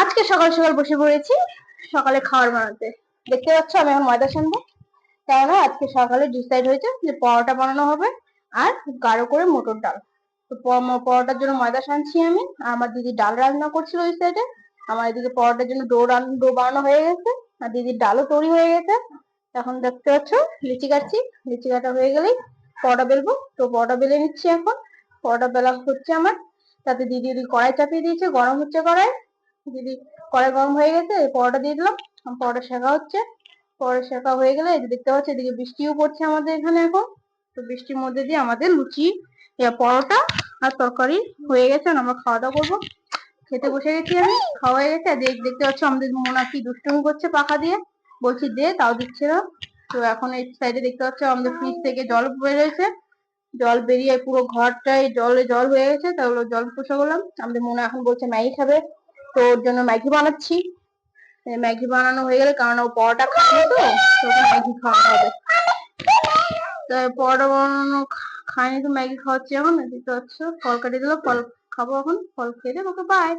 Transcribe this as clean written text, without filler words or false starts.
আজকে সকাল সকাল বসে পড়েছি সকালে খাবার বানাতে। দেখতে পাচ্ছ আমি এখন ময়দা সানবো, কেননা আজকে সকালে ডিসাইড হয়েছে যে পরোটা বানানো হবে আর গাঢ় করে মটর ডাল। তো পরোটার জন্য ময়দা সানছি আমি, আর আমার দিদি ডাল রান্না করছিল ওই সাইডে। আমার এদিকে পরোটার জন্য ডো বানানো হয়ে গেছে, আর দিদির ডালও তৈরি হয়ে গেছে। এখন দেখতে পাচ্ছ লিচি কাটছি, লিচি কাটা হয়ে গেলেই পরোটা বেলবো। তো পরোটা বেলে নিচ্ছি এখন। পরোটা বেলা হচ্ছে আমার, তাতে দিদি ওদিকে কড়াই চাপিয়ে দিয়েছে, গরম হচ্ছে কড়াই। দিদি কড়াই গরম হয়ে গেছে, পরোটা দিয়ে দিলাম। পরোটা শেখা হচ্ছে, পরোটা শেখা হয়ে গেলে এই যে দেখতে পাচ্ছি এদিকে বৃষ্টিও পড়ছে আমাদের এখানে এখন। তো বৃষ্টির মধ্যে দিয়ে আমাদের লুচি, পরোটা আর তরকারি হয়ে গেছে, আর আমরা খাওয়া দাওয়া করবো। খেতে বসে গেছি আমি, খাওয়া হয়ে গেছে। আর দেখতে পাচ্ছ আমাদের মোনা কি দুষ্টুমি করছে পাখা দিয়ে, বলছি দে, তাও দিচ্ছে না। তো এখন এই সাইডে দেখতে পাচ্ছ আমাদের ফ্রিজ থেকে জল বেরোয়েছে, জল বেরিয়ে পুরো ঘরটায় জলে জল হয়ে গেছে। তাহলে জল পোষা করলাম। আমাদের মোনা এখন বলছে ম্যাগি খাবে, তো ওর জন্য ম্যাগি বানাচ্ছি। ম্যাগি বানানো হয়ে গেলে, কারণ ও পরোটা খায়নি, তো ওকে ম্যাগি খাওয়ানো হবে। তো পরোটা বানানো খায়নি, তো ম্যাগি খাওয়াচ্ছি এখন। দেখতে পাচ্ছ ফল কাটিয়ে দিল, ফল খাবো এখন, ফল খেয়ে দেবো, ওকে বাই।